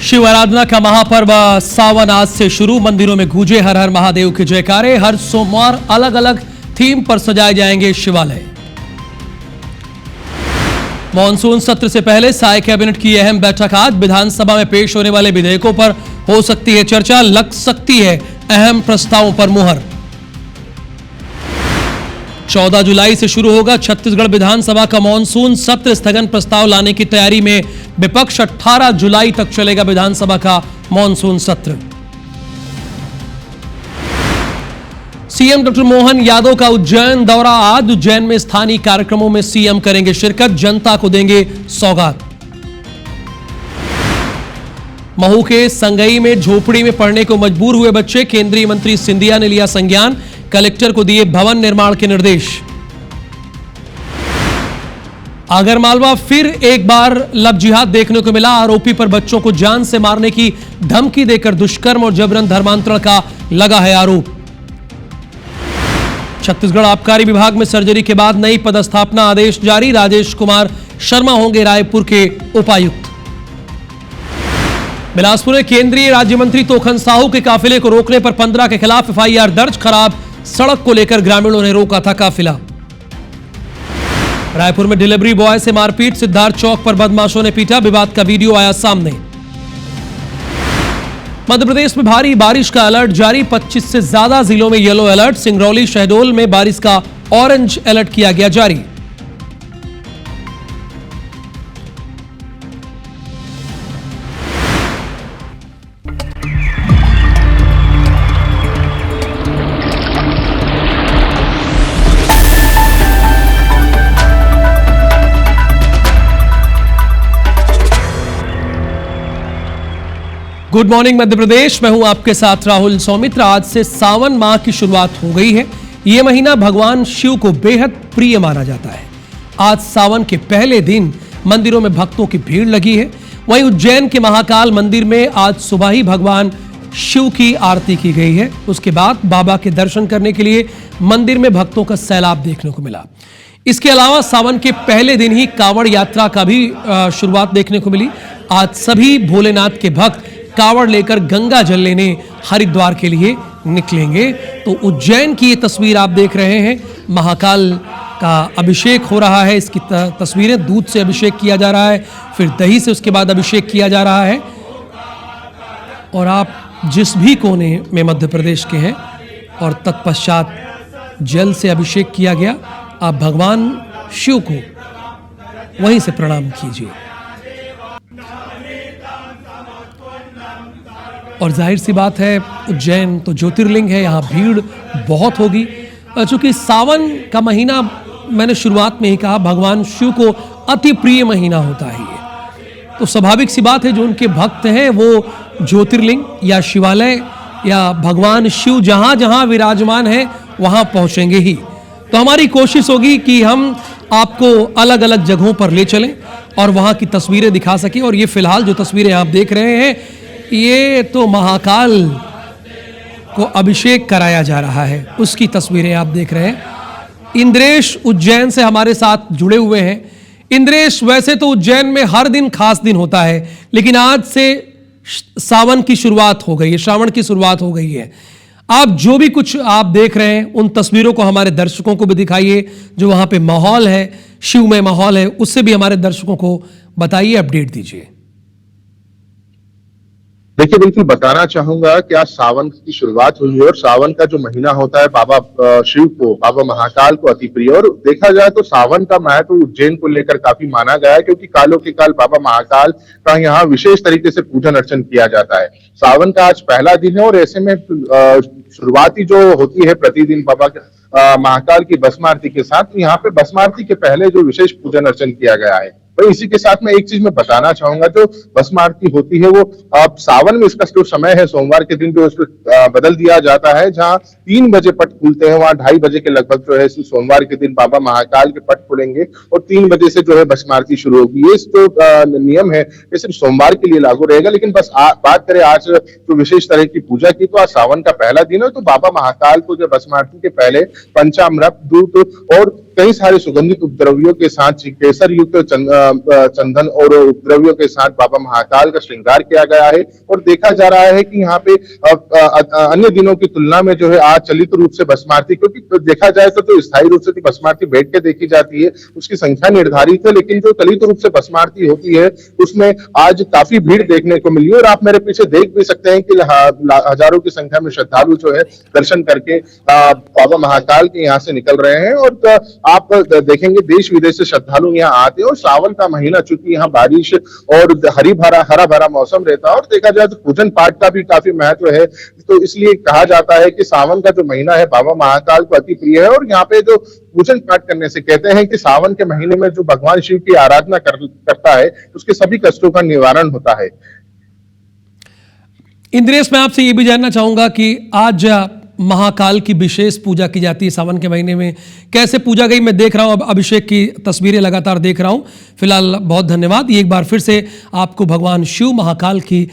शिव आराधना का महापर्व सावन आज से शुरू। मंदिरों में गूंजे हर हर महादेव के जयकारे। हर सोमवार अलग अलग थीम पर सजाए जाएंगे शिवालय। मॉनसून सत्र से पहले साय कैबिनेट की अहम बैठक आज। विधानसभा में पेश होने वाले विधेयकों पर हो सकती है चर्चा। लग सकती है अहम प्रस्तावों पर मुहर। 14 जुलाई से शुरू होगा छत्तीसगढ़ विधानसभा का मॉनसून सत्र। स्थगन प्रस्ताव लाने की तैयारी में विपक्ष। 18 जुलाई तक चलेगा विधानसभा का मॉनसून सत्र। सीएम डॉक्टर मोहन यादव का उज्जैन दौरा आज। उज्जैन में स्थानीय कार्यक्रमों में सीएम करेंगे शिरकत। जनता को देंगे सौगात। महू के संगई में झोपड़ी में पढ़ने को मजबूर हुए बच्चे। केंद्रीय मंत्री सिंधिया ने लिया संज्ञान। कलेक्टर को दिए भवन निर्माण के निर्देश। आगरमालवा फिर एक बार लव जिहाद देखने को मिला। आरोपी पर बच्चों को जान से मारने की धमकी देकर दुष्कर्म और जबरन धर्मांतरण का लगा है आरोप। छत्तीसगढ़ आबकारी विभाग में सर्जरी के बाद नई पदस्थापना आदेश जारी। राजेश कुमार शर्मा होंगे रायपुर के उपायुक्त। बिलासपुर में केंद्रीय राज्य मंत्री तोखन साहू के काफिले को रोकने पर 15 के खिलाफ एफआईआर दर्ज। खराब सड़क को लेकर ग्रामीणों ने रोका था काफिला। रायपुर में डिलीवरी बॉय से मारपीट। सिद्धार्थ चौक पर बदमाशों ने पीटा। विवाद का वीडियो आया सामने। मध्य प्रदेश में भारी बारिश का अलर्ट जारी। 25 से ज्यादा जिलों में येलो अलर्ट। सिंगरौली शहडोल में बारिश का ऑरेंज अलर्ट किया गया जारी। गुड मॉर्निंग मध्य प्रदेश, मैं हूं आपके साथ राहुल सौमित्र। आज से सावन माह की शुरुआत हो गई है। यह महीना भगवान शिव को बेहद प्रिय माना जाता है। आज सावन के पहले दिन मंदिरों में भक्तों की भीड़ लगी है। वहीं उज्जैन के महाकाल मंदिर में आज सुबह ही भगवान शिव की आरती की गई है। उसके बाद बाबा के दर्शन करने के लिए मंदिर में भक्तों का सैलाब देखने को मिला। इसके अलावा सावन के पहले दिन ही कांवड़ यात्रा का भी शुरुआत देखने को मिली। आज सभी भोलेनाथ के भक्त कावड़ लेकर गंगा जल लेने हरिद्वार के लिए निकलेंगे। तो उज्जैन की ये तस्वीर आप देख रहे हैं। महाकाल का अभिषेक हो रहा है। इसकी तस्वीरें, दूध से अभिषेक किया जा रहा है, फिर दही से उसके बाद अभिषेक किया जा रहा है। और आप जिस भी कोने में मध्य प्रदेश के हैं और तत्पश्चात जल से अभिषेक किया गया, आप भगवान शिव को वहीं से प्रणाम कीजिए। और जाहिर सी बात है, उज्जैन तो ज्योतिर्लिंग है, यहाँ भीड़ बहुत होगी। चूंकि सावन का महीना, मैंने शुरुआत में ही कहा, भगवान शिव को अति प्रिय महीना होता है ये। तो स्वाभाविक सी बात है, जो उनके भक्त हैं वो ज्योतिर्लिंग या शिवालय या भगवान शिव जहाँ जहाँ विराजमान है वहाँ पहुँचेंगे ही। तो हमारी कोशिश होगी कि हम आपको अलग अलग जगहों पर ले चलें और वहाँ की तस्वीरें दिखा सकें। और ये फिलहाल जो तस्वीरें आप देख रहे हैं, ये तो महाकाल को अभिषेक कराया जा रहा है, उसकी तस्वीरें आप देख रहे हैं। इंद्रेश उज्जैन से हमारे साथ जुड़े हुए हैं। इंद्रेश, वैसे तो उज्जैन में हर दिन खास दिन होता है, लेकिन आज से सावन की शुरुआत हो गई है, श्रावण की शुरुआत हो गई है। आप जो भी कुछ आप देख रहे हैं, उन तस्वीरों को हमारे दर्शकों को भी दिखाइए। जो वहां पे माहौल है, शिवमय माहौल है, उससे भी हमारे दर्शकों को बताइए, अपडेट दीजिए। देखिए, बिल्कुल बताना चाहूंगा कि आज सावन की शुरुआत हुई है और सावन का जो महीना होता है बाबा शिव को, बाबा महाकाल को अति प्रिय। और देखा जाए तो सावन का महत्व उज्जैन को लेकर काफी माना गया है, क्योंकि कालों के काल बाबा महाकाल का यहाँ विशेष तरीके से पूजन अर्चन किया जाता है। सावन का आज पहला दिन है और ऐसे में शुरुआती जो होती है प्रतिदिन बाबा महाकाल की भस्म आरती के साथ, यहाँ पे भस्म आरती के पहले जो विशेष पूजन अर्चन किया गया है। तो इसी के साथ में एक चीज मैं बताना चाहूंगा, जो भस्म आरती होती है वो अब सावन में इसका जो समय है, सोमवार के दिन जो उसको बदल दिया जाता है। जहां 3 बजे पट खुलते हैं, वहां 2:30 बजे के लगभग जो है सोमवार के दिन बाबा महाकाल के पट खुलेंगे और 3 बजे से जो है भस्म आरती शुरू होगी। ये जो नियम है ये सिर्फ सोमवार के लिए लागू रहेगा। लेकिन बस बात करें आज जो विशेष तरह की पूजा की, तो आज सावन का पहला दिन है। तो बाबा महाकाल को जो भस्म आरती के पहले पंचामृत, दूध और कई सारे सुगंधित उपद्रवियों के साथ केसर युक्त चंदन और उपद्रवियों के साथ बाबा महाकाल का श्रृंगार किया गया है। और देखा जा रहा है कि यहाँ पे अन्य दिनों की तुलना में जो है आज चलित रूप से भस्मारती, क्योंकि देखा जाए तो स्थायी रूप से भस्मारती बैठ के देखी जाती है, उसकी संख्या निर्धारित है, लेकिन जो चलित रूप से भस्मारती होती है उसमें आज काफी भीड़ देखने को मिली। और आप मेरे पीछे देख भी सकते हैं कि हजारों की संख्या में श्रद्धालु जो है दर्शन करके बाबा महाकाल के यहाँ से निकल रहे हैं। और आप देखेंगे देश विदेश से श्रद्धालु यहाँ आते हैं। और सावन का महीना, चूंकि यहाँ बारिश और हरा भरा मौसम रहता है और देखा जाए तो पूजन पाठ का भी काफी महत्व है, तो इसलिए कहा जाता है कि सावन का जो महीना है बाबा महाकाल को अति प्रिय है। और यहाँ पे जो पूजन पाठ करने से कहते हैं कि सावन के महीने में जो भगवान शिव की आराधना करता है उसके सभी कष्टों का निवारण होता है। इंद्रेश, मैं आपसे ये भी जानना चाहूंगा कि आज महाकाल की विशेष पूजा की जाती है सावन के महीने में, कैसे पूजा गई? मैं देख रहा हूं, अब अभिषेक की तस्वीरें लगातार देख रहा हूं। फिलहाल बहुत धन्यवाद। एक बार फिर से आपको भगवान शिव महाकाल की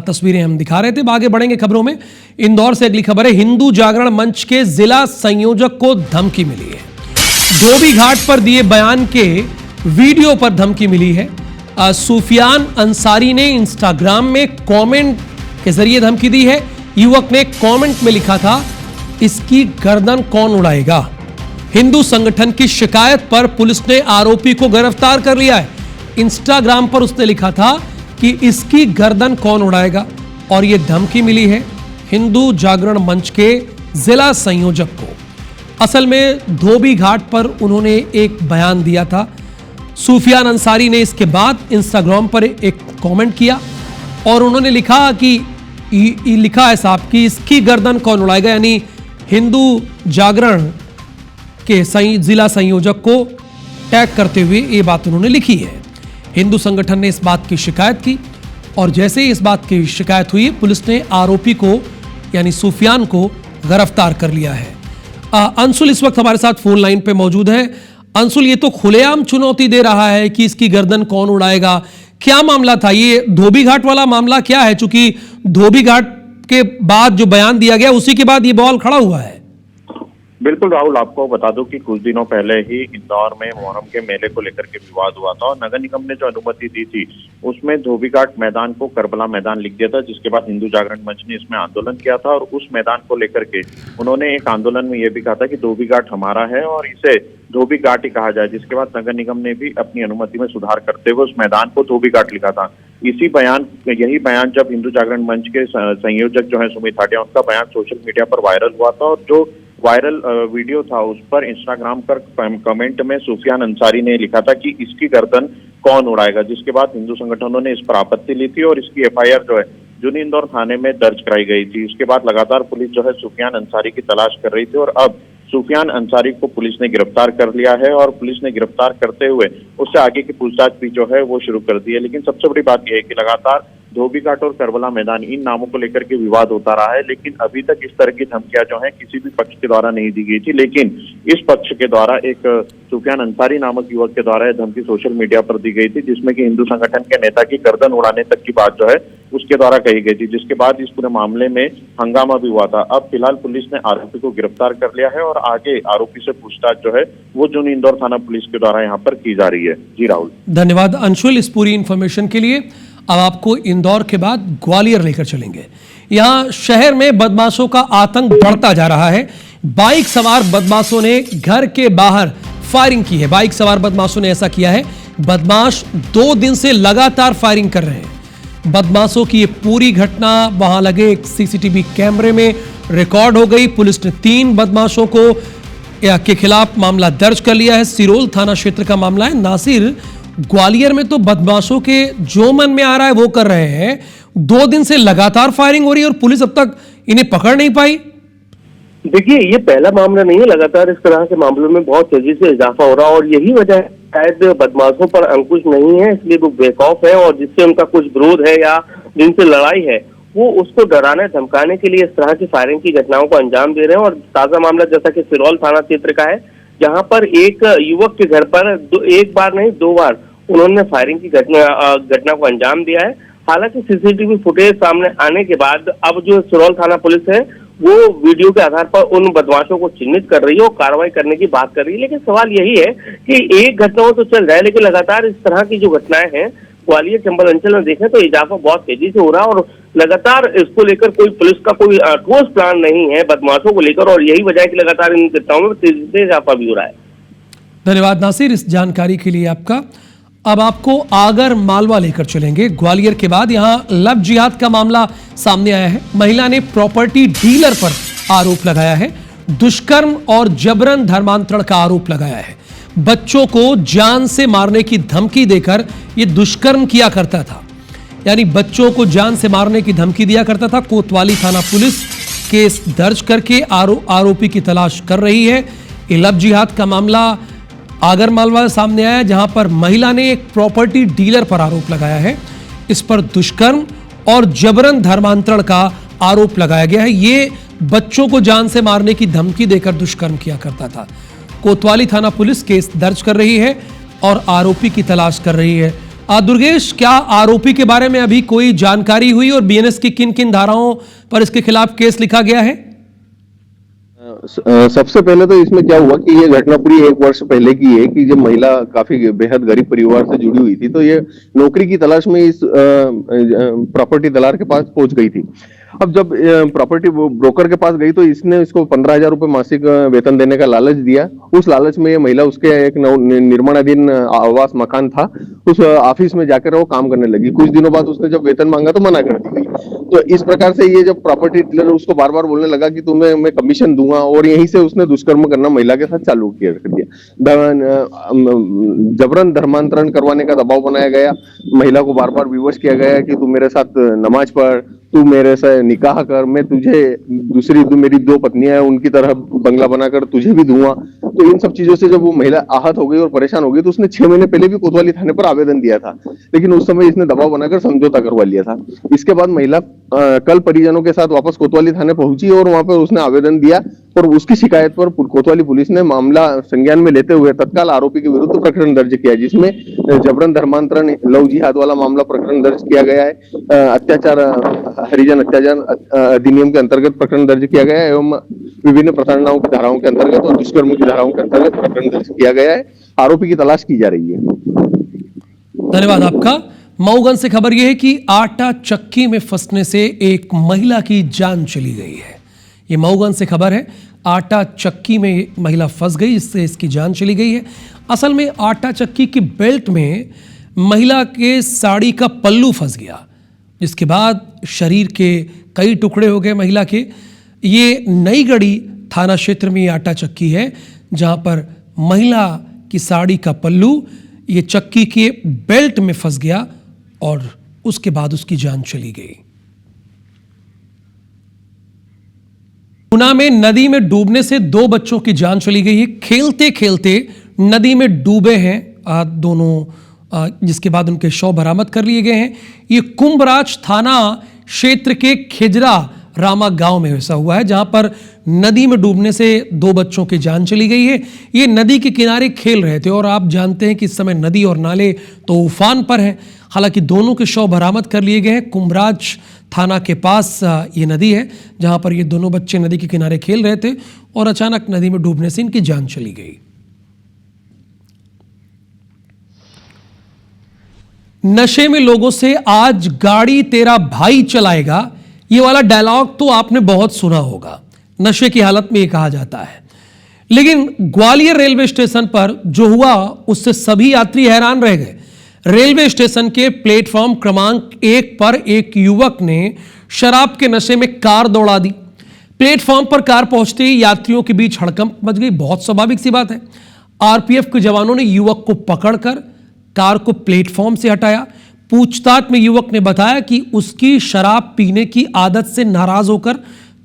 तस्वीरें हम दिखा रहे थे। आगे बढ़ेंगे खबरों में। इंदौर से अगली खबर है, हिंदू जागरण मंच के जिला संयोजक को धमकी मिली है। धोबी घाट पर दिए बयान के वीडियो पर धमकी मिली है। सुफियान अंसारी ने इंस्टाग्राम में कमेंट के जरिए धमकी दी है। युवक ने कमेंट में लिखा था, इसकी गर्दन कौन उड़ाएगा। हिंदू संगठन की शिकायत पर पुलिस ने आरोपी को गिरफ्तार कर लिया है। इंस्टाग्राम पर उसने लिखा था कि इसकी गर्दन कौन उड़ाएगा, और यह धमकी मिली है हिंदू जागरण मंच के जिला संयोजक को। असल में धोबी घाट पर उन्होंने एक बयान दिया था। सुफियान अंसारी ने इसके बाद इंस्टाग्राम पर एक कमेंट किया और उन्होंने लिखा कि लिखा है साहब कि इसकी गर्दन कौन उड़ाएगा, यानी हिंदू जागरण के जिला संयोजक को टैग करते हुए ये बात उन्होंने लिखी है। हिंदू संगठन ने इस बात की शिकायत की और जैसे ही इस बात की शिकायत हुई पुलिस ने आरोपी को यानी सुफियान को गिरफ्तार कर लिया है। अंशुल इस वक्त हमारे साथ फोन लाइन पे मौजूद है। अंशुल, ये तो खुलेआम चुनौती दे रहा है कि इसकी गर्दन कौन उड़ाएगा। क्या मामला था ये? धोबी घाट वाला मामला क्या है? चूंकि धोबी घाट के बाद जो बयान दिया गया उसी के बाद ये बॉल खड़ा हुआ है। बिल्कुल राहुल, आपको बता दूं कि कुछ दिनों पहले ही इंदौर में मोहर्रम के मेले को लेकर के विवाद हुआ था और नगर निगम ने जो अनुमति दी थी उसमें धोबी घाट मैदान को करबला मैदान लिख दिया था, जिसके बाद हिंदू जागरण मंच ने इसमें आंदोलन किया था। और उस मैदान को लेकर के उन्होंने एक आंदोलन में यह भी कहा था कि धोबी घाट हमारा है और इसे धोबी घाट ही कहा जाए, जिसके बाद नगर निगम ने भी अपनी अनुमति में सुधार करते हुए उस मैदान को धोबी घाट लिखा था। यही बयान जब हिंदू जागरण मंच के संयोजक जो है सुमित भाटिया, उनका बयान सोशल मीडिया पर वायरल हुआ था और जो वायरल वीडियो था उस पर इंस्टाग्राम पर कमेंट में सुफियान अंसारी ने लिखा था कि इसकी गर्दन कौन उड़ाएगा, जिसके बाद हिंदू संगठनों ने इस पर आपत्ति ली थी और इसकी एफआईआर जो है जूनी इंदौर थाने में दर्ज कराई गई थी। इसके बाद लगातार पुलिस जो है सुफियान अंसारी की तलाश कर रही थी और अब सुफियान अंसारी को पुलिस ने गिरफ्तार कर लिया है और पुलिस ने गिरफ्तार करते हुए उससे आगे की पूछताछ भी जो है वो शुरू कर दी है। लेकिन सबसे बड़ी बात यह है कि लगातार धोबी घाट और करबला मैदान इन नामों को लेकर के विवाद होता रहा है, लेकिन अभी तक इस तरह की धमकियां जो है किसी भी पक्ष के द्वारा नहीं दी गई थी। लेकिन इस पक्ष के द्वारा एक सुफियान अंसारी नामक युवक के द्वारा यह धमकी सोशल मीडिया पर दी गई थी, जिसमें कि हिंदू संगठन के नेता की गर्दन उड़ाने तक की बात जो है उसके द्वारा कही गई थी, जिसके बाद इस पूरे मामले में हंगामा भी हुआ था। अब फिलहाल पुलिस ने आरोपी को गिरफ्तार कर लिया है और आगे आरोपी से पूछताछ जो है वो जूनी इंदौर थाना पुलिस के द्वारा यहाँ पर की जा रही है। जी राहुल, धन्यवाद अंशुल इस पूरी इंफॉर्मेशन के लिए। अब आपको इंदौर के बाद ग्वालियर लेकर चलेंगे। यहाँ शहर में बदमाशों का आतंक बढ़ता जा रहा है। बाइक सवार बदमाशों ने घर के बाहर फायरिंग की है। बाइक सवार बदमाशों ने ऐसा किया है, बदमाश 2 दिन से लगातार फायरिंग कर रहे हैं। बदमाशों की ये पूरी घटना वहां लगे एक सीसीटीवी कैमरे में रिकॉर्ड हो गई। पुलिस ने 3 बदमाशों के खिलाफ मामला दर्ज कर लिया है। सिरोल थाना क्षेत्र का मामला है। नासिर, ग्वालियर में तो बदमाशों के जो मन में आ रहा है वो कर रहे हैं। 2 दिन से लगातार फायरिंग हो रही है और पुलिस अब तक इन्हें पकड़ नहीं पाई। देखिए, ये पहला मामला नहीं है, लगातार इस तरह के मामलों में बहुत तेजी से इजाफा हो रहा है और यही वजह है शायद बदमाशों पर अंकुश नहीं है, इसलिए वो बेखौफ है और जिससे उनका कुछ विरोध है या जिनसे लड़ाई है वो उसको डराने धमकाने के लिए इस तरह की फायरिंग की घटनाओं को अंजाम दे रहे हैं। और ताजा मामला जैसा कि सिरौल थाना क्षेत्र का है, जहां पर एक युवक के घर पर एक बार नहीं 2 बार उन्होंने फायरिंग की घटना को अंजाम दिया है। हालांकि सीसीटीवी फुटेज सामने आने के बाद अब जो सिरौल थाना पुलिस है वो वीडियो के आधार पर उन बदमाशों को चिन्हित कर रही है और कार्रवाई करने की बात कर रही है। लेकिन सवाल यही है कि एक घटना हो तो चल जाए, लेकिन लगातार इस तरह की जो घटनाएं हैं ग्वालियर चंबल अंचल में देखें तो इजाफा बहुत तेजी से हो रहा है और लगातार इसको लेकर कोई पुलिस का कोई ठोस प्लान नहीं है बदमाशों को लेकर, और यही वजह है कि लगातार इन घटनाओं में तेजी से इजाफा भी हो रहा है। धन्यवाद नासिर इस जानकारी के लिए आपका। अब आपको आगर मालवा लेकर चलेंगे। ग्वालियर के बाद यहां लव जिहाद का मामला सामने आया है। महिला ने प्रॉपर्टी डीलर पर आरोप लगाया है, दुष्कर्म और जबरन धर्मांतरण का आरोप लगाया है। बच्चों को जान से मारने की धमकी देकर यह दुष्कर्म किया करता था, यानी बच्चों को जान से मारने की धमकी दिया करता था। कोतवाली थाना पुलिस केस दर्ज करके आरोपी की तलाश कर रही है। ये लव जिहाद का मामला आगर मालवा सामने आया, जहां पर महिला ने एक प्रॉपर्टी डीलर पर आरोप लगाया है। इस पर दुष्कर्म और जबरन धर्मांतरण का आरोप लगाया गया है। ये बच्चों को जान से मारने की धमकी देकर दुष्कर्म किया करता था। कोतवाली थाना पुलिस केस दर्ज कर रही है और आरोपी की तलाश कर रही है। दुर्गेश, क्या आरोपी के बारे में अभी कोई जानकारी हुई और बीएनएस की किन किन धाराओं पर इसके खिलाफ केस लिखा गया है? सबसे पहले तो इसमें क्या हुआ कि ये घटना पूरी 1 वर्ष पहले की है कि जब महिला काफी बेहद गरीब परिवार से जुड़ी हुई थी, तो ये नौकरी की तलाश में इस प्रॉपर्टी दलाल के पास पहुंच गई थी। अब जब प्रॉपर्टी ब्रोकर के पास गई तो इसने इसको 15,000 रुपए मासिक वेतन देने का लालच दिया। उस लालच में ये महिला उसके एक निर्माणाधीन आवास मकान था, उस ऑफिस में जाकर वो काम करने लगी। कुछ दिनों बाद उसने जब वेतन मांगा तो मना कर दी गई। तो इस प्रकार से ये जब प्रॉपर्टी डीलर उसको बार बार बोलने लगा कि तुम्हें मैं कमीशन दूंगा, और यहीं से उसने दुष्कर्म करना महिला के साथ चालू कर दिया। जबरन धर्मांतरण करवाने का दबाव बनाया गया। महिला को बार बार विवश किया गया कि तू मेरे साथ नमाज पढ़, तू मेरे से निकाह कर, मैं तुझे मेरी 2 पत्नियां हैं उनकी तरह बंगला बनाकर तुझे भी दूंगा। तो इन सब चीजों से जब वो महिला आहत हो गई और परेशान हो गई तो उसने 6 महीने पहले भी कोतवाली थाने पर आवेदन दिया था, लेकिन उस समय इसने दबाव बनाकर समझौता करवा लिया था। इसके बाद महिला कल परिजनों के साथ वापस कोतवाली थाने पहुंची और वहां पर उसने आवेदन दिया, और उसकी शिकायत पर कोतवाली पुलिस ने मामला संज्ञान में लेते हुए तत्काल आरोपी के विरुद्ध प्रकरण दर्ज किया, जिसमें जबरन धर्मांतरण लव जिहाद वाला मामला प्रकरण दर्ज किया गया है। अत्याचार हरिजन अत्याचार अधिनियम के अंतर्गत प्रकरण दर्ज किया गया है एवं विभिन्न प्रताड़नाओं की धाराओं के अंतर्गत और दुष्कर्म की धाराओं के अंतर्गत प्रकरण दर्ज किया गया है। आरोपी की तलाश की जा रही है। धन्यवाद आपका। मऊगंज से खबर यह है कि आटा चक्की में फंसने से एक महिला की जान चली गई है। ये मऊगंज से खबर है। आटा चक्की में महिला फंस गई, जिससे इसकी जान चली गई है। असल में आटा चक्की की बेल्ट में महिला के साड़ी का पल्लू फंस गया, जिसके बाद शरीर के कई टुकड़े हो गए महिला के। ये नई गढ़ी थाना क्षेत्र में ये आटा चक्की है, जहां पर महिला की साड़ी का पल्लू ये चक्की के बेल्ट में फंस गया और उसके बाद उसकी जान चली गई। गुना में नदी में डूबने से 2 बच्चों की जान चली गई है। खेलते खेलते नदी में डूबे हैं दोनों, जिसके बाद उनके शव बरामद कर लिए गए हैं। ये कुंभराज थाना क्षेत्र के खिजरा रामा गांव में ऐसा हुआ है, जहां पर नदी में डूबने से 2 बच्चों की जान चली गई है। ये नदी के किनारे खेल रहे थे और आप जानते हैं कि इस समय नदी और नाले तो उफान पर हैं। हालांकि दोनों के शव बरामद कर लिए गए हैं। कुंभराज थाना के पास ये नदी है, जहां पर ये दोनों बच्चे नदी के किनारे खेल रहे थे और अचानक नदी में डूबने से इनकी जान चली गई। नशे में लोगों से आज गाड़ी तेरा भाई चलाएगा, ये वाला डायलॉग तो आपने बहुत सुना होगा। नशे की हालत में ये कहा जाता है, लेकिन ग्वालियर रेलवे स्टेशन पर जो हुआ उससे सभी यात्री हैरान रह गए। रेलवे स्टेशन के प्लेटफॉर्म क्रमांक 1 पर एक युवक ने शराब के नशे में कार दौड़ा दी। प्लेटफॉर्म पर कार पहुंचते ही यात्रियों के बीच हड़कंप मच गई। बहुत स्वाभाविक सी बात है। आरपीएफ के जवानों ने युवक को पकड़कर कार को प्लेटफॉर्म से हटाया। पूछताछ में युवक ने बताया कि उसकी शराब पीने की आदत से नाराज होकर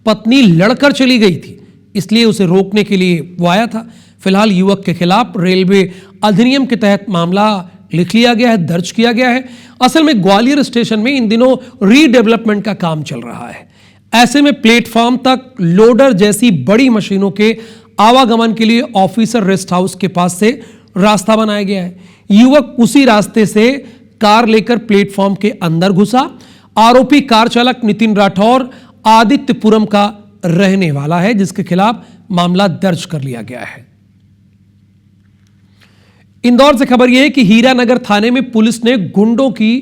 पत्नी लड़कर चली गई थी, इसलिए उसे रोकने के लिए वो आया था। फिलहाल युवक के खिलाफ रेलवे अधिनियम के तहत मामला लिख लिया गया है, दर्ज किया गया है। असल में ग्वालियर स्टेशन में इन दिनों रीडेवलपमेंट का काम चल रहा है। ऐसे में प्लेटफॉर्म तक लोडर जैसी बड़ी मशीनों के आवागमन के लिए ऑफिसर रेस्ट हाउस के पास से रास्ता बनाया गया है। युवक उसी रास्ते से कार लेकर प्लेटफॉर्म के अंदर घुसा। आरोपी कार चालक नितिन राठौर आदित्यपुरम का रहने वाला है, जिसके खिलाफ मामला दर्ज कर लिया गया है। इंदौर से खबर यह है कि हीरानगर थाने में पुलिस ने गुंडों की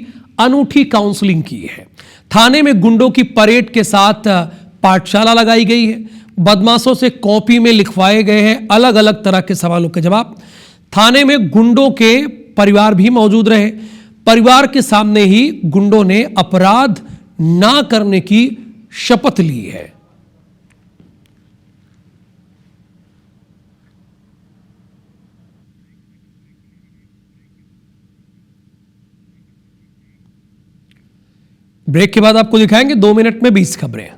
अनूठी काउंसलिंग की है। थाने में गुंडों की परेड के साथ पाठशाला लगाई गई है। बदमाशों से कॉपी में लिखवाए गए हैं अलग अलग तरह के सवालों के जवाब। थाने में गुंडों के परिवार भी मौजूद रहे। परिवार के सामने ही गुंडों ने अपराध ना करने की शपथ ली है। ब्रेक के बाद आपको दिखाएंगे 2 मिनट में 20 खबरें।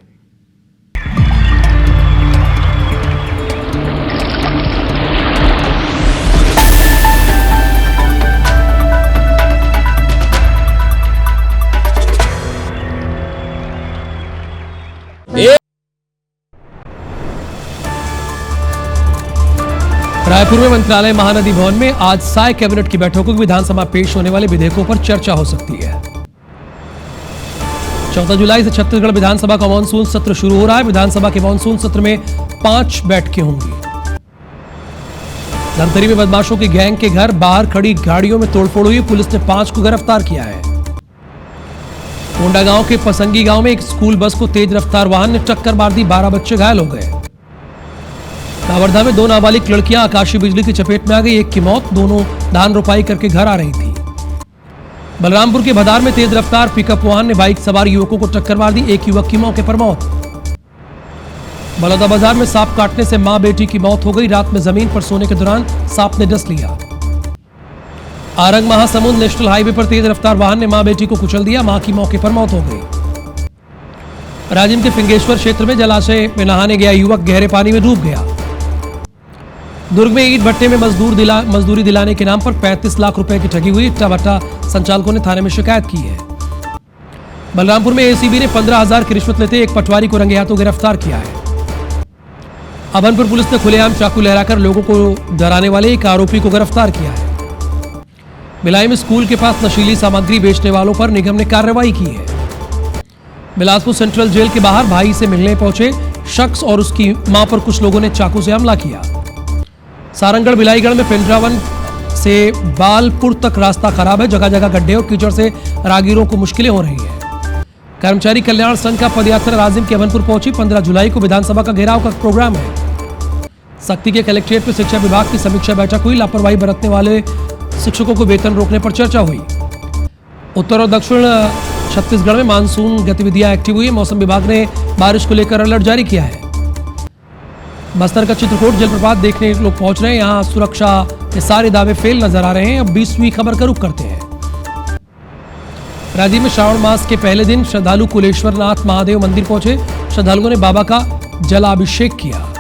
रायपुर में मंत्रालय महानदी भवन में आज साय कैबिनेट की बैठकों में विधानसभा पेश होने वाले विधेयकों पर चर्चा हो सकती है। 14 जुलाई से छत्तीसगढ़ विधानसभा का मानसून सत्र शुरू हो रहा है। विधानसभा के मानसून सत्र में 5 बैठकें होंगी। धमतरी में बदमाशों की गैंग के घर बाहर खड़ी गाड़ियों में तोड़फोड़ हुई। पुलिस ने 5 को गिरफ्तार किया है। कोंडागांव के पसंगी गांव में एक स्कूल बस को तेज रफ्तार वाहन ने टक्कर मार दी। 12 बच्चे घायल हो गए। कावरधा में 2 नाबालिग लड़कियां आकाशीय बिजली की चपेट में आ गई। एक की मौत, दोनों धान रोपाई करके घर आ रही थी। बलरामपुर के भदार में तेज रफ्तार पिकअप वाहन ने बाइक सवार युवकों को टक्कर मार दी। एक युवक की मौके पर मौत। बलौदाबाजार में सांप काटने से मां बेटी की मौत हो गई। रात में जमीन पर सोने के दौरान सांप ने डस लिया। आरंग महासमुंद नेशनल हाईवे पर तेज रफ्तार वाहन ने मां बेटी को कुचल दिया। मां की मौके पर मौत हो गई। राजिम के फिंगेश्वर क्षेत्र में जलाशय में नहाने गया युवक गहरे पानी में डूब गया। दुर्ग में ईंट भट्टे में मजदूरी दिलाने के नाम पर 35 लाख रुपए की ठगी हुई। इट्टा भट्टा संचालकों ने थाने में शिकायत की है। बलरामपुर में एसीबी ने 15,000 की रिश्वत लेते एक पटवारी को रंगे हाथों गिरफ्तार किया है। अभनपुर पुलिस ने खुलेआम चाकू लहराकर लोगों को डराने वाले एक आरोपी को गिरफ्तार किया है। भिलाई में स्कूल के पास नशीली सामग्री बेचने वालों पर निगम ने कार्रवाई की है। बिलासपुर सेंट्रल जेल के बाहर भाई से मिलने पहुंचे शख्स और उसकी मां पर कुछ लोगों ने चाकू से हमला किया। सारंगढ़ बिलाईगढ़ में पेंड्रावन से बालपुर तक रास्ता खराब है। जगह जगह गड्ढे और कीचड़ से राहगीरों को मुश्किलें हो रही है। कर्मचारी कल्याण संघ का पदयात्रा राजिम के अभनपुर पहुंची। 15 जुलाई को विधानसभा का घेराव का प्रोग्राम है। सख्ती के कलेक्ट्रेट में शिक्षा विभाग की समीक्षा बैठक हुई। लापरवाही बरतने वाले शिक्षकों को वेतन रोकने पर चर्चा हुई। उत्तर और दक्षिण छत्तीसगढ़ में मानसून गतिविधियां एक्टिव हुई। मौसम विभाग ने बारिश को लेकर अलर्ट जारी किया है। बस्तर का चित्रकूट जलप्रपात देखने लोग पहुंच रहे हैं। यहां सुरक्षा के सारे दावे फेल नजर आ रहे हैं। अब 20वीं खबर का रुख करते हैं। राजिम में श्रावण मास के पहले दिन श्रद्धालु कुलेश्वरनाथ महादेव मंदिर पहुंचे। श्रद्धालुओं ने बाबा का जलाभिषेक किया।